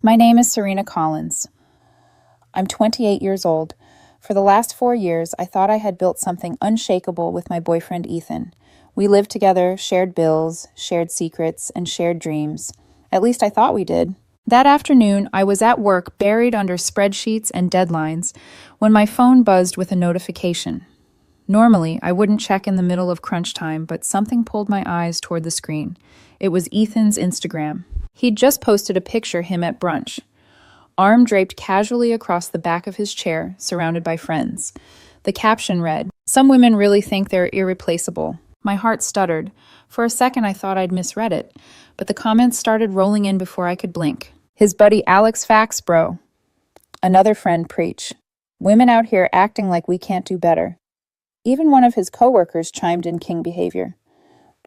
My name is Serena Collins. I'm 28 years old. For the last 4 years, I thought I had built something unshakable with my boyfriend Ethan. We lived together, shared bills, shared secrets, and shared dreams. At least I thought we did. That afternoon, I was at work buried under spreadsheets and deadlines when my phone buzzed with a notification. Normally, I wouldn't check in the middle of crunch time, but something pulled my eyes toward the screen. It was Ethan's Instagram. He'd just posted a picture him at brunch, arm draped casually across the back of his chair, surrounded by friends. The caption read, "Some women really think they're irreplaceable." My heart stuttered. For a second, I thought I'd misread it, but the comments started rolling in before I could blink. His buddy Alex facts, bro. Another friend preach. Women out here acting like we can't do better. Even one of his coworkers chimed in king behavior.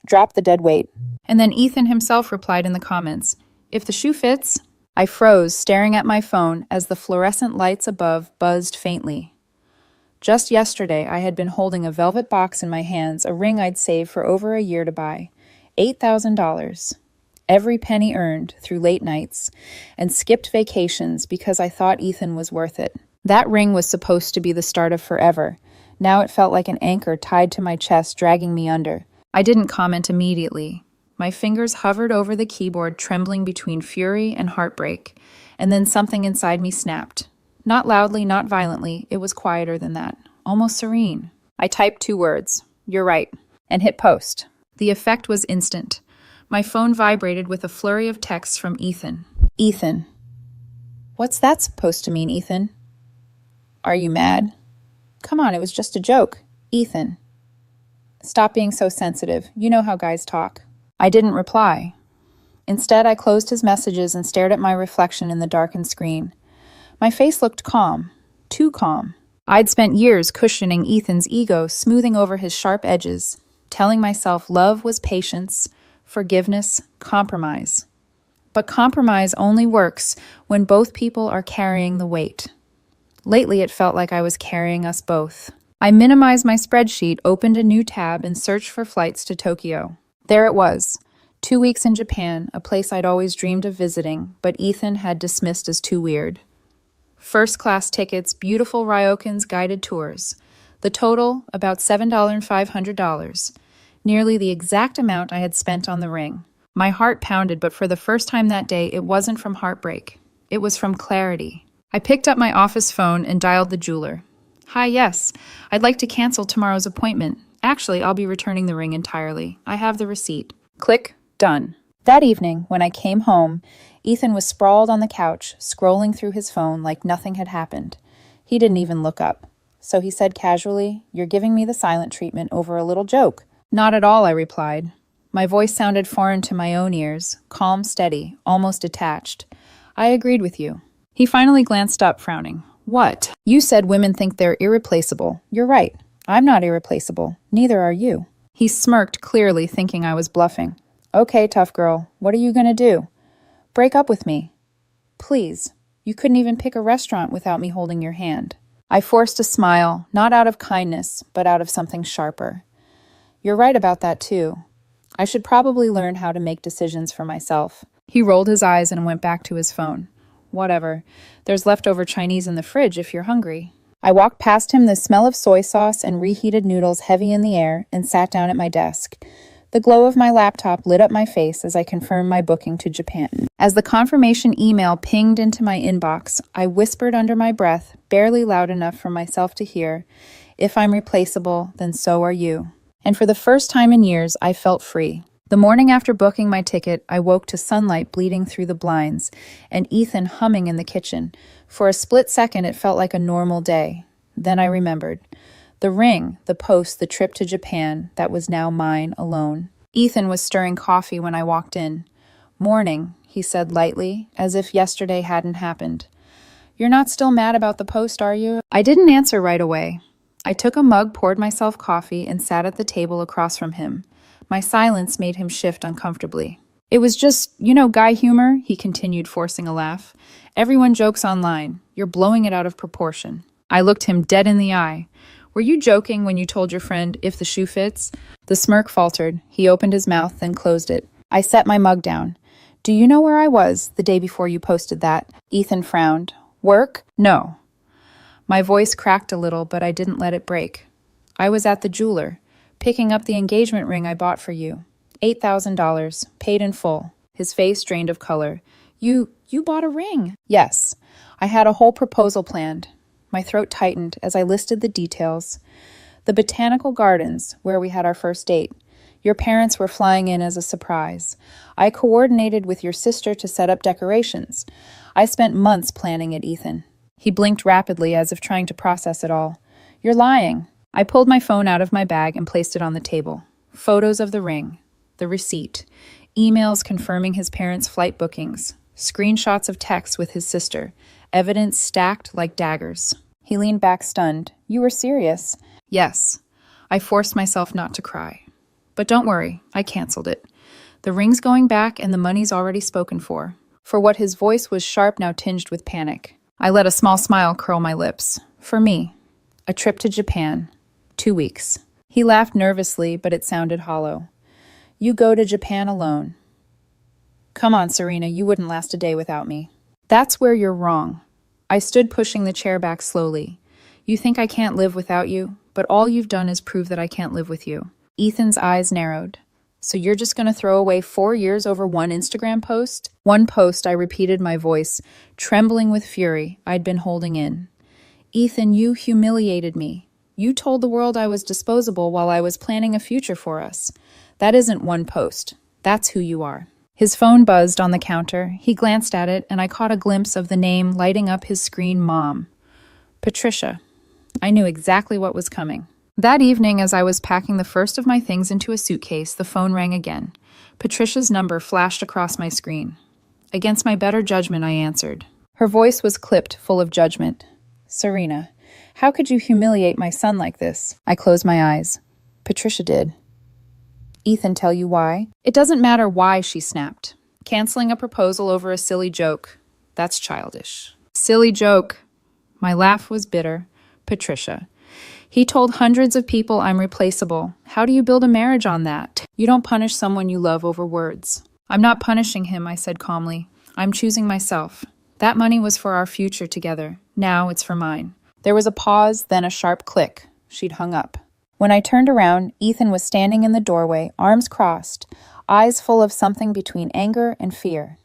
Drop the dead weight. And then Ethan himself replied in the comments, "If the shoe fits." I froze, staring at my phone as the fluorescent lights above buzzed faintly. Just yesterday, I had been holding a velvet box in my hands, a ring I'd saved for over a year to buy. $8,000. Every penny earned through late nights and skipped vacations because I thought Ethan was worth it. That ring was supposed to be the start of forever. Now it felt like an anchor tied to my chest, dragging me under. I didn't comment immediately. My fingers hovered over the keyboard, trembling between fury and heartbreak, and then something inside me snapped. Not loudly, not violently, it was quieter than that, almost serene. I typed 2 words, "You're right," and hit post. The effect was instant. My phone vibrated with a flurry of texts from Ethan. Ethan. What's that supposed to mean, Ethan? Are you mad? Come on, it was just a joke. Ethan. Stop being so sensitive. You know how guys talk. I didn't reply. Instead, I closed his messages and stared at my reflection in the darkened screen. My face looked calm. Too calm. I'd spent years cushioning Ethan's ego, smoothing over his sharp edges, telling myself love was patience, forgiveness, compromise. But compromise only works when both people are carrying the weight. Lately, it felt like I was carrying us both. I minimized my spreadsheet, opened a new tab, and searched for flights to Tokyo. There it was. 2 weeks in Japan, a place I'd always dreamed of visiting, but Ethan had dismissed as too weird. First-class tickets, beautiful ryokans, guided tours. The total, about $7,500. Nearly the exact amount I had spent on the ring. My heart pounded, but for the first time that day, it wasn't from heartbreak. It was from clarity. I picked up my office phone and dialed the jeweler. "Hi, yes. I'd like to cancel tomorrow's appointment. Actually, I'll be returning the ring entirely. I have the receipt." Click. Done. That evening, when I came home, Ethan was sprawled on the couch, scrolling through his phone like nothing had happened. He didn't even look up. So he said casually, "You're giving me the silent treatment over a little joke." "Not at all," I replied. My voice sounded foreign to my own ears, calm, steady, almost detached. "I agreed with you." He finally glanced up, frowning. "What?" "You said women think they're irreplaceable. You're right. I'm not irreplaceable. Neither are you." He smirked, clearly thinking I was bluffing. "Okay, tough girl. What are you gonna do? Break up with me. Please. You couldn't even pick a restaurant without me holding your hand." I forced a smile, not out of kindness, but out of something sharper. "You're right about that, too. I should probably learn how to make decisions for myself." He rolled his eyes and went back to his phone. "Whatever. There's leftover Chinese in the fridge if you're hungry." I walked past him, the smell of soy sauce and reheated noodles heavy in the air, and sat down at my desk. The glow of my laptop lit up my face as I confirmed my booking to Japan. As the confirmation email pinged into my inbox, I whispered under my breath, barely loud enough for myself to hear, "If I'm replaceable, then so are you." And for the first time in years, I felt free. The morning after booking my ticket, I woke to sunlight bleeding through the blinds and Ethan humming in the kitchen. For a split second, it felt like a normal day. Then I remembered. The ring, the post, the trip to Japan, that was now mine alone. Ethan was stirring coffee when I walked in. "Morning," he said lightly, as if yesterday hadn't happened. "You're not still mad about the post, are you?" I didn't answer right away. I took a mug, poured myself coffee, and sat at the table across from him. My silence made him shift uncomfortably. "It was just, guy humor," he continued, forcing a laugh. "Everyone jokes online. You're blowing it out of proportion." I looked him dead in the eye. "Were you joking when you told your friend, 'if the shoe fits'?" The smirk faltered. He opened his mouth, then closed it. I set my mug down. Do you know where I was the day before you posted that? Ethan frowned. Work? No. My voice cracked a little, but I didn't let it break. I was at the jeweler, picking up the engagement ring I bought for you. $8,000, paid in full. His face drained of color. You bought a ring? Yes. I had a whole proposal planned. My throat tightened as I listed the details. The botanical gardens, where we had our first date. Your parents were flying in as a surprise. I coordinated with your sister to set up decorations. I spent months planning it, Ethan. He blinked rapidly as if trying to process it all. You're lying. I pulled my phone out of my bag and placed it on the table. Photos of the ring, the receipt, emails confirming his parents' flight bookings, screenshots of texts with his sister, evidence stacked like daggers. He leaned back stunned. You were serious? Yes. I forced myself not to cry. But don't worry, I canceled it. The ring's going back and the money's already spoken for. For what his voice was sharp now tinged with panic. I let a small smile curl my lips. For me. A trip to Japan. 2 weeks. He laughed nervously, but it sounded hollow. You go to Japan alone. Come on, Serena, you wouldn't last a day without me. That's where you're wrong. I stood pushing the chair back slowly. You think I can't live without you, but all you've done is prove that I can't live with you. Ethan's eyes narrowed. So you're just going to throw away 4 years over one Instagram post? One post, I repeated, my voice, trembling with fury I'd been holding in. Ethan, you humiliated me. You told the world I was disposable while I was planning a future for us. That isn't one post. That's who you are. His phone buzzed on the counter. He glanced at it, and I caught a glimpse of the name lighting up his screen, Mom. Patricia. I knew exactly what was coming. That evening, as I was packing the first of my things into a suitcase, the phone rang again. Patricia's number flashed across my screen. Against my better judgment, I answered. Her voice was clipped, full of judgment. Serena, how could you humiliate my son like this? I closed my eyes. Patricia did. Ethan tell you why? It doesn't matter why, she snapped. Canceling a proposal over a silly joke. That's childish. Silly joke. My laugh was bitter. Patricia. He told hundreds of people I'm replaceable. How do you build a marriage on that? You don't punish someone you love over words. I'm not punishing him, I said calmly. I'm choosing myself. That money was for our future together. Now it's for mine. There was a pause, then a sharp click. She'd hung up. When I turned around, Ethan was standing in the doorway, arms crossed, eyes full of something between anger and fear.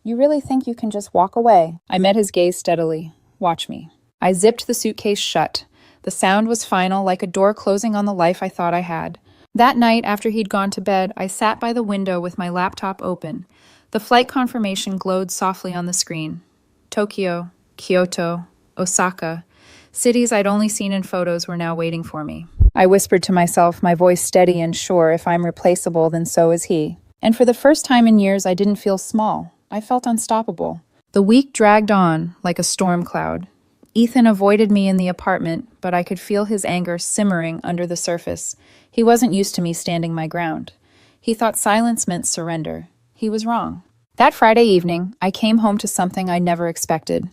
You really think you can just walk away? I met his gaze steadily. Watch me. I zipped the suitcase shut. The sound was final, like a door closing on the life I thought I had. That night, after he'd gone to bed, I sat by the window with my laptop open. The flight confirmation glowed softly on the screen. Tokyo, Kyoto, Osaka. Cities I'd only seen in photos were now waiting for me. I whispered to myself, my voice steady and sure, if I'm replaceable, then so is he. And for the first time in years, I didn't feel small. I felt unstoppable. The week dragged on, like a storm cloud. Ethan avoided me in the apartment, but I could feel his anger simmering under the surface. He wasn't used to me standing my ground. He thought silence meant surrender. He was wrong. That Friday evening, I came home to something I never expected.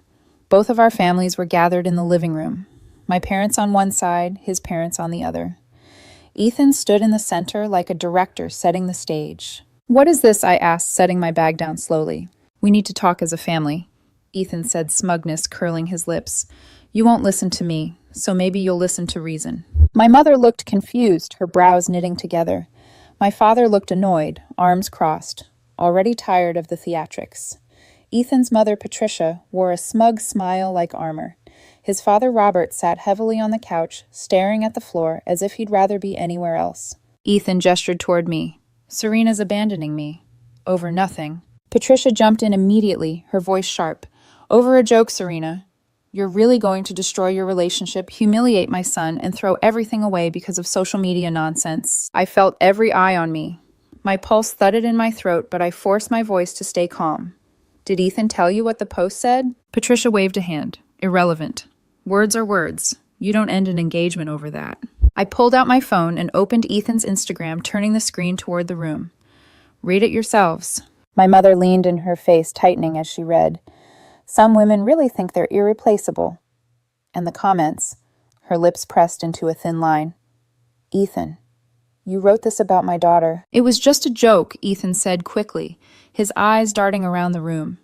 Both of our families were gathered in the living room. My parents on one side, his parents on the other. Ethan stood in the center like a director setting the stage. What is this? I asked, setting my bag down slowly. We need to talk as a family. Ethan said, smugness curling his lips. You won't listen to me, so maybe you'll listen to reason. My mother looked confused, her brows knitting together. My father looked annoyed, arms crossed, already tired of the theatrics. Ethan's mother, Patricia, wore a smug smile like armor. His father, Robert, sat heavily on the couch, staring at the floor as if he'd rather be anywhere else. Ethan gestured toward me. Serena's abandoning me. Over nothing. Patricia jumped in immediately, her voice sharp. Over a joke, Serena. You're really going to destroy your relationship, humiliate my son, and throw everything away because of social media nonsense. I felt every eye on me. My pulse thudded in my throat, but I forced my voice to stay calm. Did Ethan tell you what the post said? Patricia waved a hand. Irrelevant. Words are words. You don't end an engagement over that. I pulled out my phone and opened Ethan's Instagram, turning the screen toward the room. Read it yourselves. My mother leaned in, her face tightening as she read. Some women really think they're irreplaceable. And the comments, her lips pressed into a thin line. Ethan, you wrote this about my daughter. It was just a joke, Ethan said quickly, his eyes darting around the room.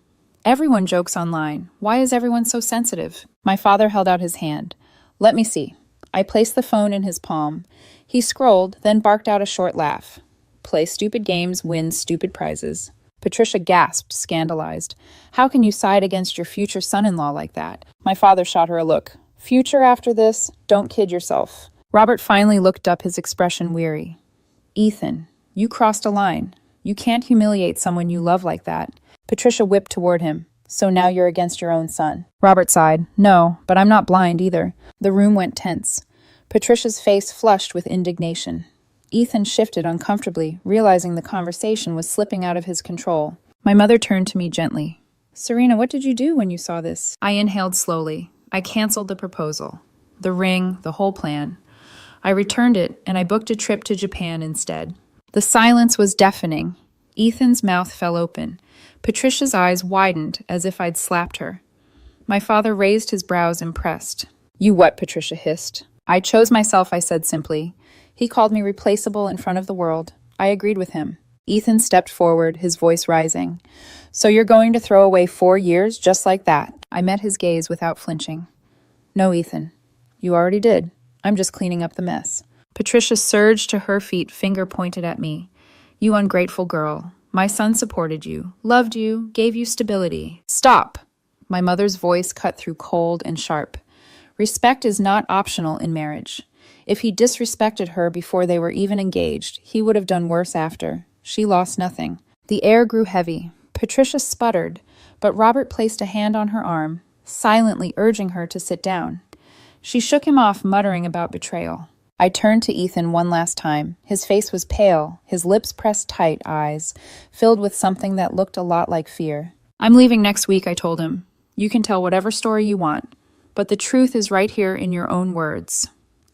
Everyone jokes online. Why is everyone so sensitive? My father held out his hand. Let me see. I placed the phone in his palm. He scrolled, then barked out a short laugh. Play stupid games, win stupid prizes. Patricia gasped, scandalized. How can you side against your future son-in-law like that? My father shot her a look. Future after this? Don't kid yourself. Robert finally looked up, his expression weary. Ethan, you crossed a line. You can't humiliate someone you love like that. Patricia whipped toward him. So now you're against your own son. Robert sighed. No, but I'm not blind either. The room went tense. Patricia's face flushed with indignation. Ethan shifted uncomfortably, realizing the conversation was slipping out of his control. My mother turned to me gently. Serena, what did you do when you saw this? I inhaled slowly. I canceled the proposal. The ring, the whole plan. I returned it, and I booked a trip to Japan instead. The silence was deafening. Ethan's mouth fell open. Patricia's eyes widened as if I'd slapped her. My father raised his brows, impressed. You what? Patricia hissed. I chose myself, I said simply. He called me replaceable in front of the world. I agreed with him. Ethan stepped forward, his voice rising. So you're going to throw away 4 years just like that? I met his gaze without flinching. No, Ethan. You already did. I'm just cleaning up the mess. Patricia surged to her feet, finger pointed at me. You ungrateful girl. My son supported you, loved you, gave you stability. Stop! My mother's voice cut through cold and sharp. Respect is not optional in marriage. If he disrespected her before they were even engaged, he would have done worse after. She lost nothing. The air grew heavy. Patricia sputtered, but Robert placed a hand on her arm, silently urging her to sit down. She shook him off, muttering about betrayal. I turned to Ethan one last time. His face was pale, his lips pressed tight, eyes filled with something that looked a lot like fear. I'm leaving next week, I told him. You can tell whatever story you want, but the truth is right here in your own words.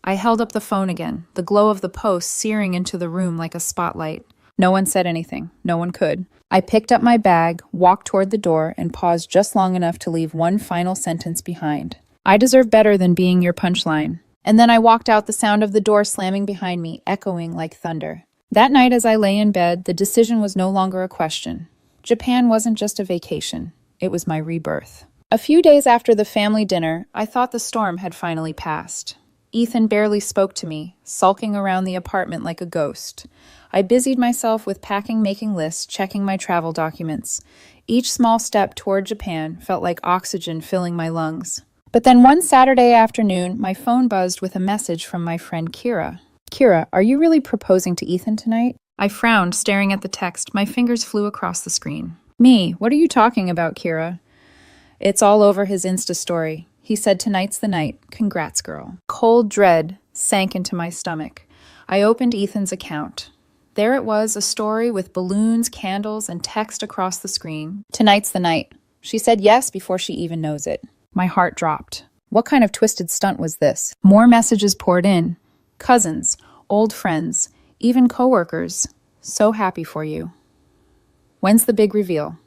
I held up the phone again, the glow of the post searing into the room like a spotlight. No one said anything. No one could. I picked up my bag, walked toward the door, and paused just long enough to leave one final sentence behind. I deserve better than being your punchline. And then I walked out, the sound of the door slamming behind me, echoing like thunder. That night as I lay in bed, the decision was no longer a question. Japan wasn't just a vacation. It was my rebirth. A few days after the family dinner, I thought the storm had finally passed. Ethan barely spoke to me, sulking around the apartment like a ghost. I busied myself with packing, making lists, checking my travel documents. Each small step toward Japan felt like oxygen filling my lungs. But then one Saturday afternoon, my phone buzzed with a message from my friend Kira. Kira, are you really proposing to Ethan tonight? I frowned, staring at the text. My fingers flew across the screen. Me, what are you talking about, Kira? It's all over his Insta story. He said tonight's the night. Congrats, girl. Cold dread sank into my stomach. I opened Ethan's account. There it was, a story with balloons, candles, and text across the screen. Tonight's the night. She said yes before she even knows it. My heart dropped. What kind of twisted stunt was this? More messages poured in. Cousins, old friends, even coworkers. So happy for you. When's the big reveal?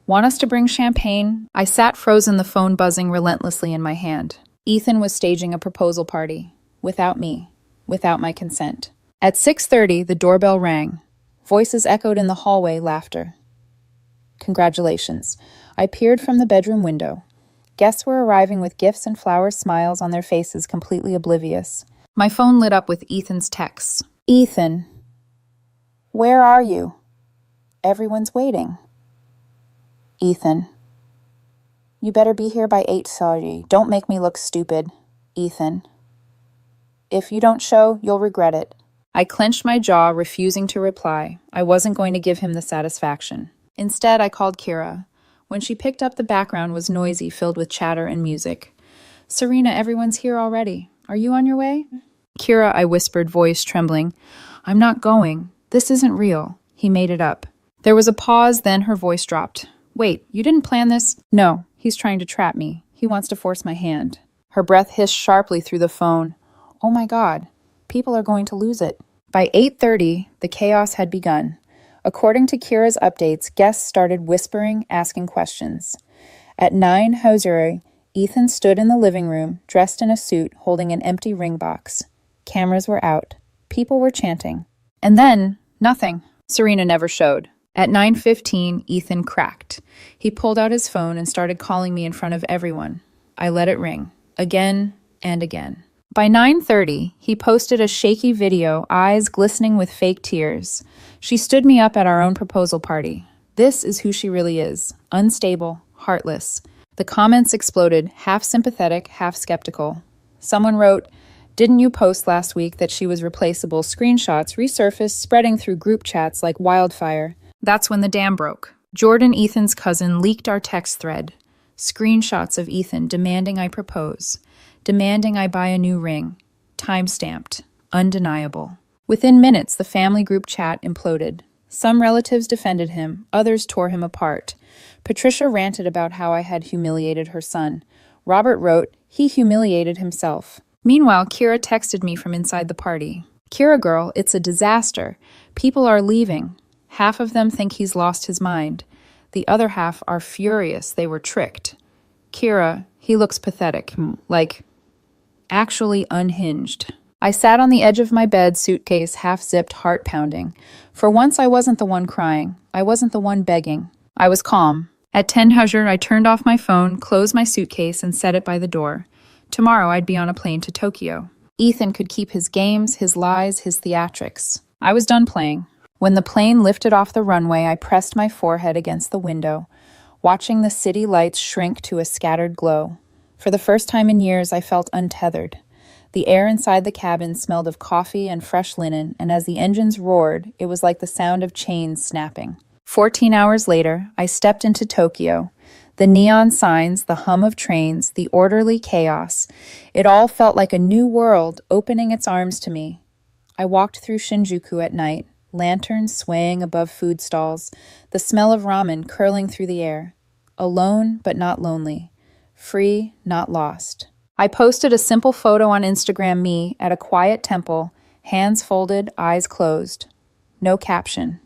Want us to bring champagne? I sat frozen, the phone buzzing relentlessly in my hand. Ethan was staging a proposal party. Without me. Without my consent. At 6:30, the doorbell rang. Voices echoed in the hallway, laughter. Congratulations. I peered from the bedroom window. Guests were arriving with gifts and flowers, smiles on their faces, completely oblivious. My phone lit up with Ethan's texts. Ethan, where are you? Everyone's waiting. Ethan, you better be here by 8:30. Don't make me look stupid. Ethan, if you don't show, you'll regret it. I clenched my jaw, refusing to reply. I wasn't going to give him the satisfaction. Instead, I called Kira. When she picked up, the background was noisy, filled with chatter and music. Serena, everyone's here already. Are you on your way? Kira, I whispered, voice trembling. I'm not going. This isn't real. He made it up. There was a pause, then her voice dropped. Wait, you didn't plan this? No, he's trying to trap me. He wants to force my hand. Her breath hissed sharply through the phone. Oh my God, people are going to lose it. By 8:30, the chaos had begun. According to Kira's updates, guests started whispering, asking questions. At 9 Hosuri, Ethan stood in the living room, dressed in a suit, holding an empty ring box. Cameras were out. People were chanting. And then, nothing. Serena never showed. At 9:15, Ethan cracked. He pulled out his phone and started calling me in front of everyone. I let it ring, again and again. By 9:30, he posted a shaky video, eyes glistening with fake tears. She stood me up at our own proposal party. This is who she really is, unstable, heartless. The comments exploded, half sympathetic, half skeptical. Someone wrote, "Didn't you post last week that she was replaceable?" Screenshots resurfaced, spreading through group chats like wildfire. That's when the dam broke. Jordan, Ethan's cousin, leaked our text thread. Screenshots of Ethan demanding I propose, demanding I buy a new ring. Time-stamped. Undeniable. Within minutes, the family group chat imploded. Some relatives defended him, others tore him apart. Patricia ranted about how I had humiliated her son. Robert wrote, he humiliated himself. Meanwhile, Kira texted me from inside the party. "Kira girl, it's a disaster. People are leaving. Half of them think he's lost his mind. The other half are furious they were tricked. Kira, he looks pathetic, like actually unhinged." I sat on the edge of my bed, suitcase half-zipped, heart pounding. For once, I wasn't the one crying. I wasn't the one begging. I was calm. At 10:00, I turned off my phone, closed my suitcase, and set it by the door. Tomorrow, I'd be on a plane to Tokyo. Ethan could keep his games, his lies, his theatrics. I was done playing. When the plane lifted off the runway, I pressed my forehead against the window, watching the city lights shrink to a scattered glow. For the first time in years, I felt untethered. The air inside the cabin smelled of coffee and fresh linen, and as the engines roared, it was like the sound of chains snapping. 14 hours later, I stepped into Tokyo. The neon signs, the hum of trains, the orderly chaos. It all felt like a new world opening its arms to me. I walked through Shinjuku at night, lanterns swaying above food stalls, the smell of ramen curling through the air. Alone, but not lonely. Free, not lost. I posted a simple photo on Instagram, me at a quiet temple, hands folded, eyes closed. No caption.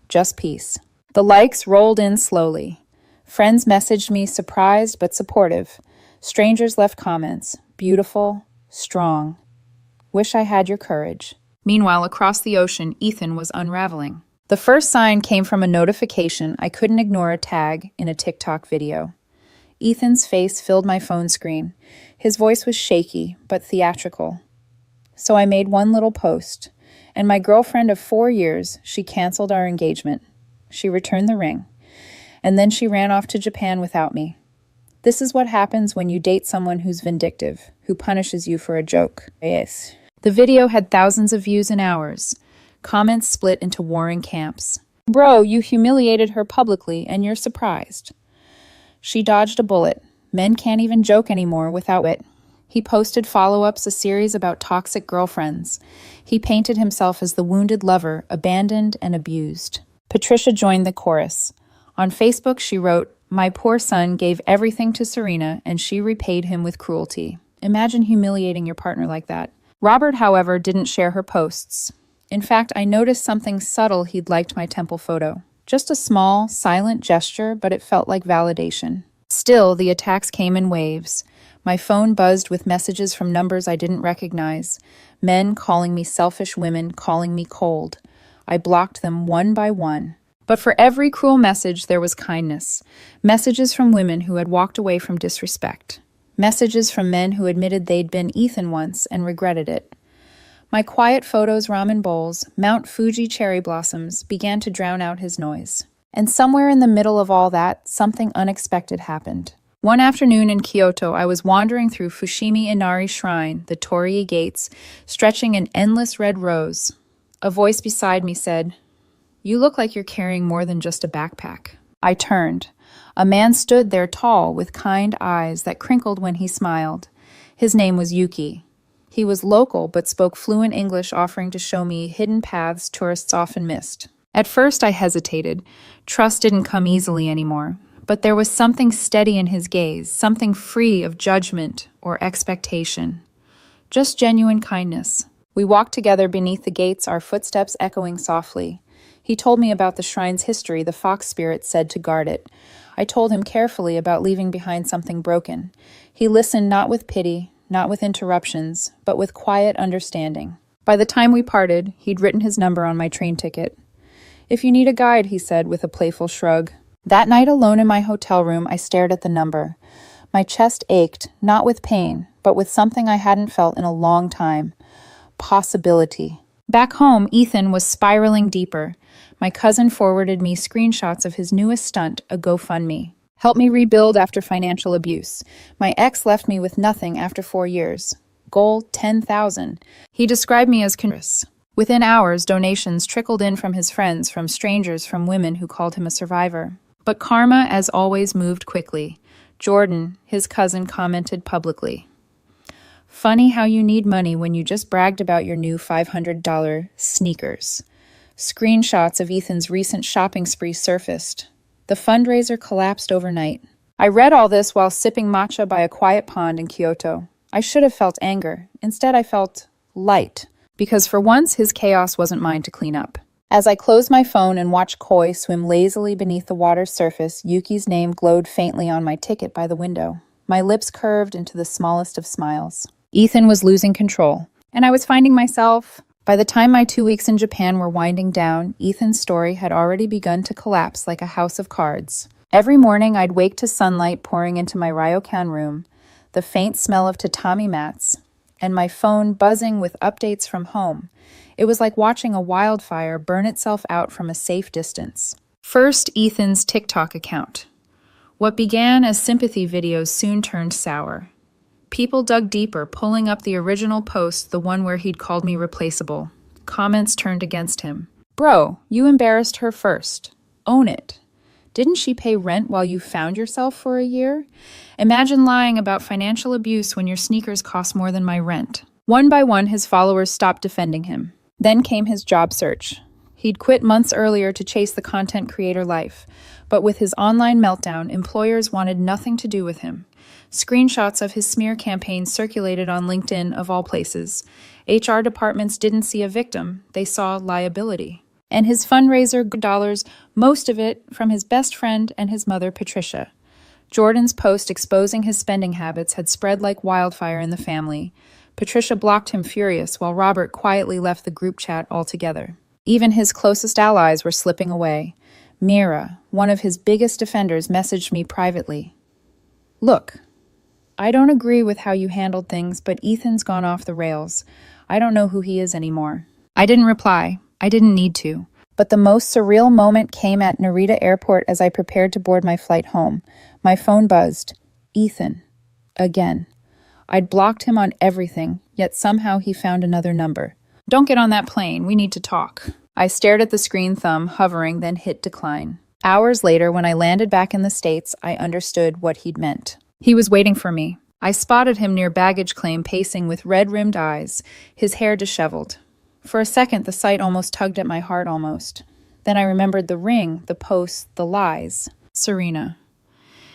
Just peace. The likes rolled in slowly. Friends messaged me, surprised but supportive. Strangers left comments. Beautiful, strong. Wish I had your courage. Meanwhile, across the ocean, Ethan was unraveling. The first sign came from a notification I couldn't ignore, a tag in a TikTok video. Ethan's face filled my phone screen. His voice was shaky, but theatrical. So I made one little post. And my girlfriend of 4 years, she canceled our engagement. She returned the ring. And then she ran off to Japan without me. This is what happens when you date someone who's vindictive, who punishes you for a joke. Yes. The video had thousands of views in hours. Comments split into warring camps. Bro, you humiliated her publicly, and you're surprised. She dodged a bullet. Men can't even joke anymore without it. He posted follow-ups, a series about toxic girlfriends. He painted himself as the wounded lover, abandoned and abused. Patricia joined the chorus. On Facebook, she wrote, "My poor son gave everything to Serena, and she repaid him with cruelty." Imagine humiliating your partner like that. Robert, however, didn't share her posts. In fact, I noticed something subtle. He'd liked my temple photo. Just a small, silent gesture, but it felt like validation. Still, the attacks came in waves. My phone buzzed with messages from numbers I didn't recognize. Men calling me selfish, women calling me cold. I blocked them one by one. But for every cruel message, there was kindness. Messages from women who had walked away from disrespect. Messages from men who admitted they'd been Ethan once and regretted it. My quiet photos, ramen bowls, Mount Fuji cherry blossoms began to drown out his noise. And somewhere in the middle of all that, something unexpected happened. One afternoon in Kyoto, I was wandering through Fushimi Inari Shrine, the torii gates, stretching in endless red rows. A voice beside me said, "You look like you're carrying more than just a backpack." I turned. A man stood there tall, with kind eyes that crinkled when he smiled. His name was Yuki. He was local, but spoke fluent English, offering to show me hidden paths tourists often missed. At first, I hesitated. Trust didn't come easily anymore. But there was something steady in his gaze, something free of judgment or expectation. Just genuine kindness. We walked together beneath the gates, our footsteps echoing softly. He told me about the shrine's history, the fox spirit said to guard it. I told him carefully about leaving behind something broken. He listened not with pity, not with interruptions, but with quiet understanding. By the time we parted, he'd written his number on my train ticket. "If you need a guide," he said with a playful shrug. That night alone in my hotel room, I stared at the number. My chest ached, not with pain, but with something I hadn't felt in a long time. Possibility. Back home, Ethan was spiraling deeper. My cousin forwarded me screenshots of his newest stunt, a GoFundMe. Help me rebuild after financial abuse. My ex left me with nothing after 4 years. Goal 10,000. He described me as generous. Within hours, donations trickled in from his friends, from strangers, from women who called him a survivor. But karma, as always, moved quickly. Jordan, his cousin, commented publicly, "Funny how you need money when you just bragged about your new $500 sneakers." Screenshots of Ethan's recent shopping spree surfaced. The fundraiser collapsed overnight. I read all this while sipping matcha by a quiet pond in Kyoto. I should have felt anger. Instead, I felt light, because for once his chaos wasn't mine to clean up. As I closed my phone and watched koi swim lazily beneath the water's surface, Yuki's name glowed faintly on my ticket by the window. My lips curved into the smallest of smiles. Ethan was losing control, and I was finding myself. By the time my 2 weeks in Japan were winding down, Ethan's story had already begun to collapse like a house of cards. Every morning, I'd wake to sunlight pouring into my ryokan room, the faint smell of tatami mats, and my phone buzzing with updates from home. It was like watching a wildfire burn itself out from a safe distance. First, Ethan's TikTok account. What began as sympathy videos soon turned sour. People dug deeper, pulling up the original post, the one where he'd called me replaceable. Comments turned against him. "Bro, you embarrassed her first. Own it. Didn't she pay rent while you found yourself for a year? Imagine lying about financial abuse when your sneakers cost more than my rent." One by one, his followers stopped defending him. Then came his job search. He'd quit months earlier to chase the content creator life, but with his online meltdown, employers wanted nothing to do with him. Screenshots of his smear campaign circulated on LinkedIn, of all places. HR departments didn't see a victim, they saw liability. And his fundraiser dollars, most of it from his best friend and his mother, Patricia. Jordan's post exposing his spending habits had spread like wildfire in the family. Patricia blocked him furious, while Robert quietly left the group chat altogether. Even his closest allies were slipping away. Mira, one of his biggest defenders, messaged me privately. "Look, I don't agree with how you handled things, but Ethan's gone off the rails. I don't know who he is anymore." I didn't reply. I didn't need to. But the most surreal moment came at Narita Airport as I prepared to board my flight home. My phone buzzed. Ethan. Again. I'd blocked him on everything, yet somehow he found another number. "Don't get on that plane. We need to talk." I stared at the screen, thumb hovering, then hit decline. Hours later, when I landed back in the States, I understood what he'd meant. He was waiting for me. I spotted him near baggage claim, pacing with red-rimmed eyes, his hair disheveled. For a second, the sight almost tugged at my heart almost. Then I remembered the ring, the posts, the lies. Serena.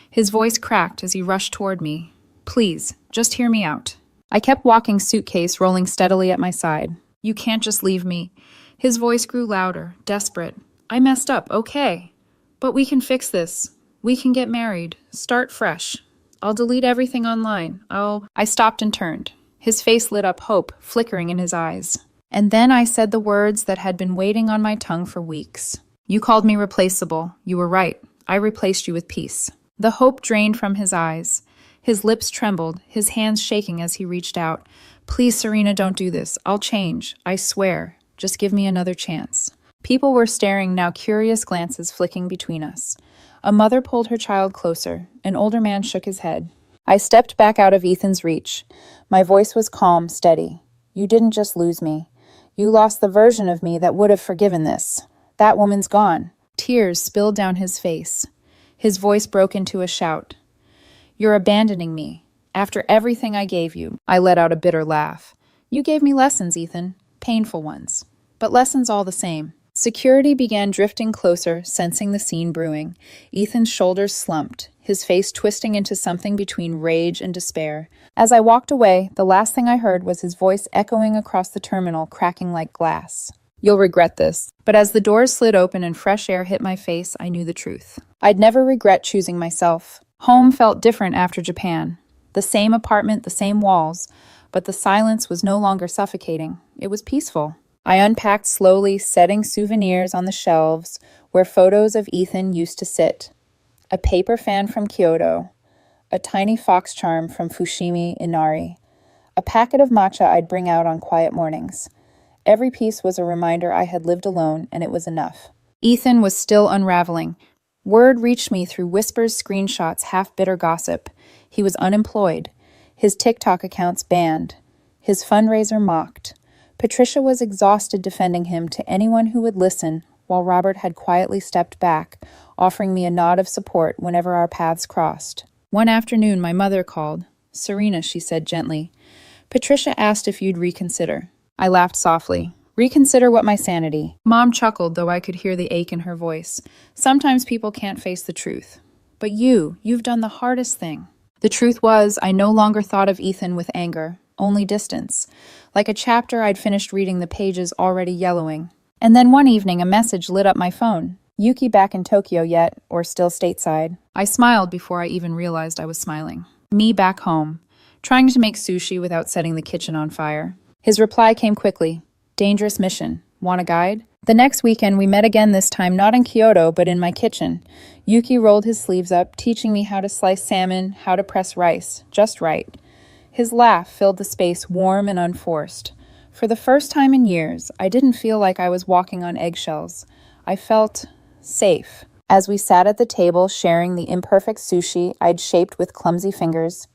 His voice cracked as he rushed toward me. "Please, just hear me out." I kept walking, suitcase rolling steadily at my side. "You can't just leave me." His voice grew louder, desperate. "I messed up, okay. But we can fix this. We can get married. Start fresh. I'll delete everything online. I stopped and turned. His face lit up, hope flickering in his eyes. And then I said the words that had been waiting on my tongue for weeks. "You called me replaceable. You were right. I replaced you with peace." The hope drained from his eyes. His lips trembled, his hands shaking as he reached out. "Please, Serena, don't do this. I'll change. I swear. Just give me another chance." People were staring, now curious glances flicking between us. A mother pulled her child closer. An older man shook his head. I stepped back out of Ethan's reach. My voice was calm, steady. "You didn't just lose me. You lost the version of me that would have forgiven this. That woman's gone." Tears spilled down his face. His voice broke into a shout. "You're abandoning me. After everything I gave you." I let out a bitter laugh. "You gave me lessons, Ethan. Painful ones. But lessons all the same." Security began drifting closer, sensing the scene brewing. Ethan's shoulders slumped, his face twisting into something between rage and despair. As I walked away, the last thing I heard was his voice echoing across the terminal, cracking like glass. "You'll regret this." But as the doors slid open and fresh air hit my face, I knew the truth. I'd never regret choosing myself. Home felt different after Japan. The same apartment, the same walls, but the silence was no longer suffocating. It was peaceful. I unpacked slowly, setting souvenirs on the shelves where photos of Ethan used to sit. A paper fan from Kyoto, a tiny fox charm from Fushimi Inari, a packet of matcha I'd bring out on quiet mornings. Every piece was a reminder I had lived alone, and it was enough. Ethan was still unraveling. Word reached me through whispers, screenshots, half-bitter gossip. He was unemployed. His TikTok accounts banned. His fundraiser mocked. Patricia was exhausted defending him to anyone who would listen, while Robert had quietly stepped back, offering me a nod of support whenever our paths crossed. One afternoon, my mother called. "Serena," she said gently. "Patricia asked if you'd reconsider." I laughed softly. "Reconsider what, my sanity?" Mom chuckled, though I could hear the ache in her voice. "Sometimes people can't face the truth. But you've done the hardest thing." The truth was, I no longer thought of Ethan with anger, only distance. Like a chapter I'd finished reading, the pages already yellowing. And then one evening, a message lit up my phone. "Yuki back in Tokyo yet, or still stateside?" I smiled before I even realized I was smiling. Me back home, trying to make sushi without setting the kitchen on fire. His reply came quickly. "Dangerous mission. Want a guide?" The next weekend we met again, this time not in Kyoto, but in my kitchen. Yuki rolled his sleeves up, teaching me how to slice salmon, how to press rice, just right. His laugh filled the space, warm and unforced. For the first time in years, I didn't feel like I was walking on eggshells. I felt safe. As we sat at the table, sharing the imperfect sushi I'd shaped with clumsy fingers,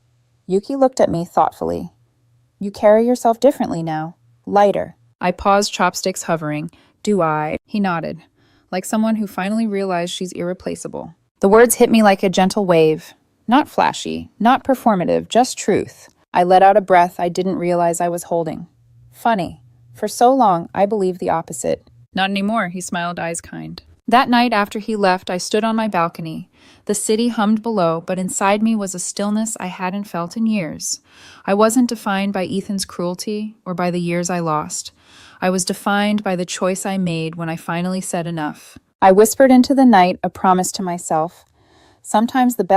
Yuki looked at me thoughtfully. "You carry yourself differently now. Lighter." I paused, chopsticks hovering. "Do I?" He nodded, like someone who finally realized she's irreplaceable. The words hit me like a gentle wave. Not flashy, not performative, just truth. I let out a breath I didn't realize I was holding. Funny. For so long, I believed the opposite. "Not anymore," he smiled, eyes kind. That night after he left, I stood on my balcony. The city hummed below, but inside me was a stillness I hadn't felt in years. I wasn't defined by Ethan's cruelty or by the years I lost. I was defined by the choice I made when I finally said enough. I whispered into the night a promise to myself. Sometimes the best